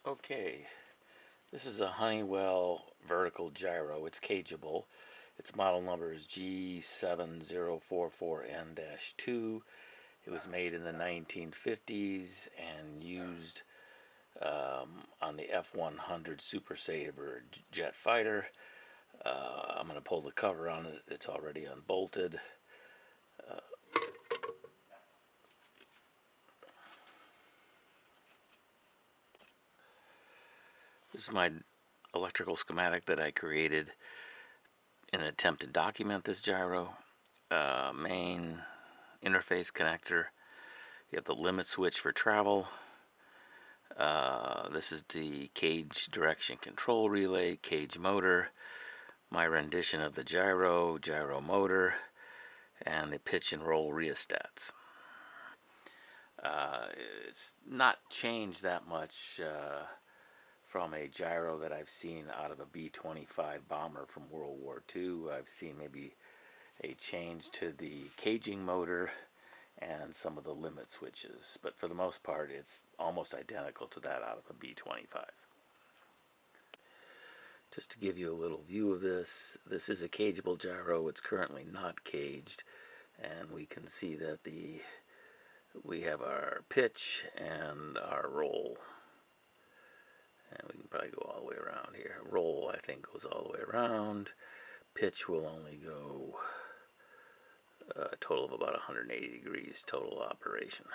Okay, this is a Honeywell vertical gyro. It's cageable. Its model number is G7044N-2. It was made in the 1950s and used on the F-100 Super Saber jet fighter. I'm going to pull the cover on it. It's already unbolted. This is my electrical schematic that I created in an attempt to document this gyro. Main interface connector. You have the limit switch for travel. This is the cage direction control relay, cage motor, my rendition of the gyro, gyro motor, and the pitch and roll rheostats. It's not changed that much from a gyro that I've seen out of a B-25 bomber from World War II. I've seen maybe a change to the caging motor and some of the limit switches, but for the most part it's almost identical to that out of a B-25. Just to give you a little view of this, this is a cageable gyro. It's currently not caged, and we can see that we have our pitch and our roll, and we can probably go all the way around here. Roll, I think, goes all the way around. Pitch will only go a total of about 180 degrees total operation.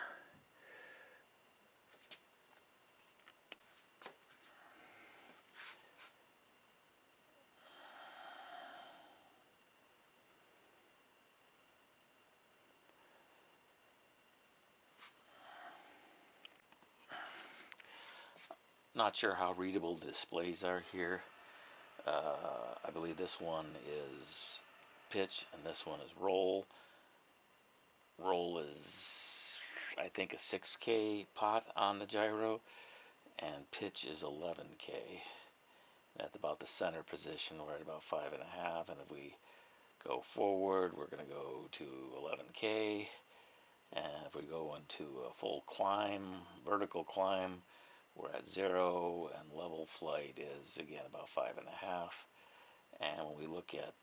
Not sure how readable the displays are here. I believe this one is pitch and this one is roll. Roll is, I think, a 6K pot on the gyro, and pitch is 11K. At about the center position, we're at about 5.5, and if we go forward, we're going to go to 11K, and if we go into a full climb, vertical climb, we're at 0, and level flight is again about 5.5. And when we look at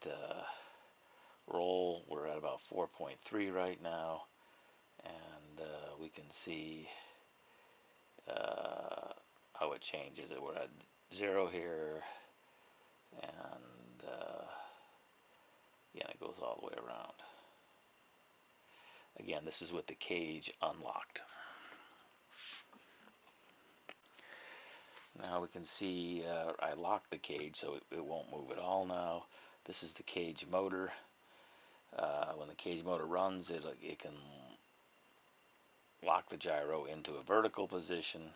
roll, we're at about 4.3 right now, and we can see how it changes. We're at 0 here, and again it goes all the way around. Again, this is with the cage unlocked. Now we can see I locked the cage so it won't move at all now. This is the cage motor. When the cage motor runs, it can lock the gyro into a vertical position,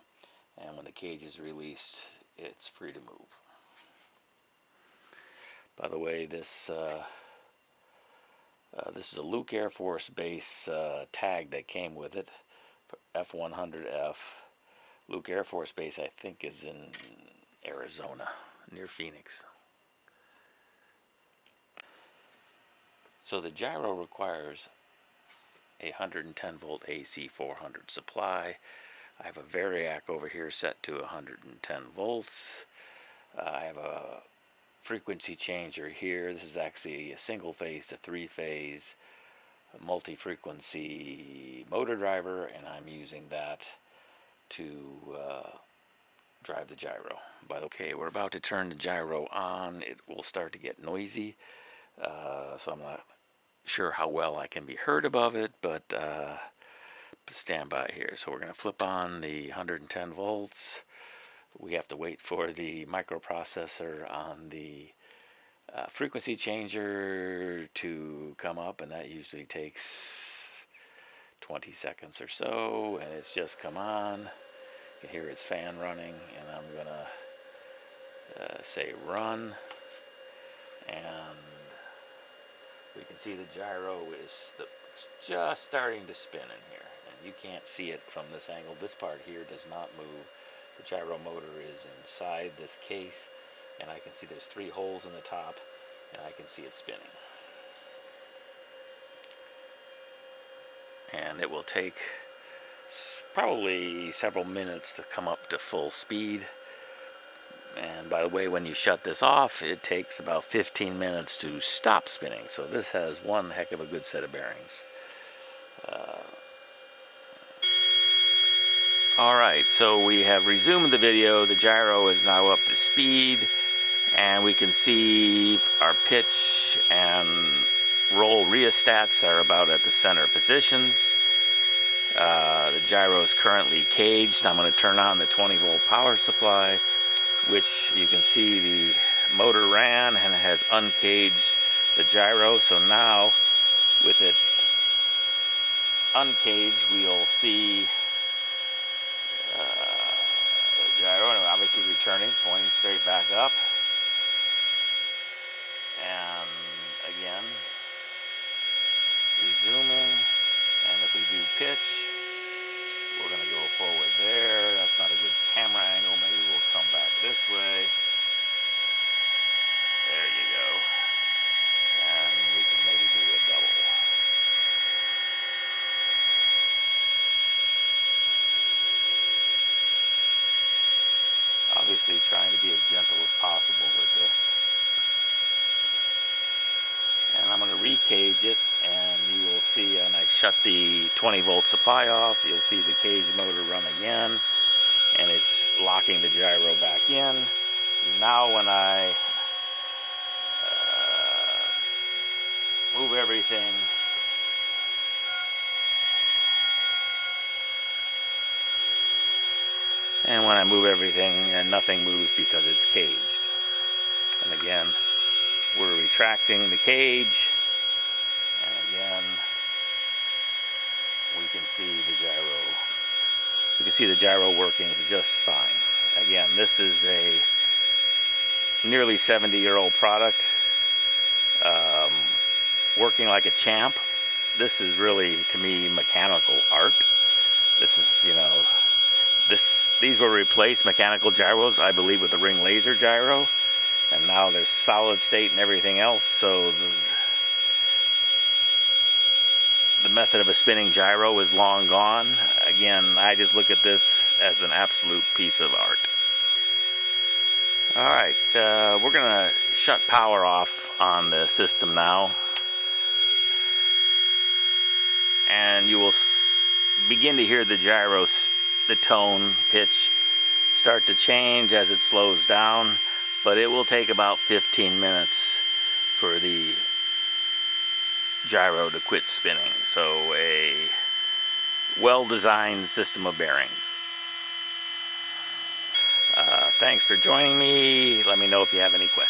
and when the cage is released, it's free to move. By the way, this is a Luke Air Force Base tag that came with it, F-100F. Luke Air Force Base, I think, is in Arizona, near Phoenix. So the gyro requires a 110 volt AC 400 supply. I have a Variac over here set to 110 volts. I have a frequency changer here. This is actually a single phase to 3-phase multi-frequency motor driver, and I'm using that to drive the gyro. Okay, we're about to turn the gyro on. It will start to get noisy, so I'm not sure how well I can be heard above it, but stand by here. So we're going to flip on the 110 volts. We have to wait for the microprocessor on the frequency changer to come up, and that usually takes 20 seconds or so, and it's just come on. You can hear its fan running, and I'm gonna say run, and we can see the gyro is just starting to spin in here, and you can't see it from this angle. This part here does not move. The gyro motor is inside this case, and I can see there's 3 holes in the top, and I can see it spinning. And it will take probably several minutes to come up to full speed. And by the way, when you shut this off, it takes about 15 minutes to stop spinning. So this has one heck of a good set of bearings. Alright, so we have resumed the video. The gyro is now up to speed, and we can see our pitch and roll rheostats are about at the center positions. The gyro is currently caged. I'm going to turn on the 20-volt power supply, which you can see the motor ran and has uncaged the gyro. So now with it uncaged, we'll see the gyro, and obviously returning, pointing straight back up. And again, resuming. And if we do pitch, we're going to go forward there. That's not a good camera angle. Maybe we'll come back this way. There you go. And we can maybe do a double. Obviously trying to be as gentle as possible with this. And I'm going to recage it, and you will see, and I shut the 20-volt supply off, you'll see the cage motor run again, and it's locking the gyro back in. Now when I move everything, and when I move everything, and nothing moves because it's caged. And again, we're retracting the cage, and again, we can see the gyro. You can see the gyro working just fine. Again, this is a nearly 70-year-old product, working like a champ. This is really, to me, mechanical art. This is, you know, these will replace mechanical gyros, I believe, with the ring laser gyro. And now there's solid state and everything else, so the method of a spinning gyro is long gone. Again, I just look at this as an absolute piece of art. Alright, we're going to shut power off on the system now. And you will begin to hear the gyro, the tone, pitch, start to change as it slows down. But it will take about 15 minutes for the gyro to quit spinning. So a well-designed system of bearings. Thanks for joining me. Let me know if you have any questions.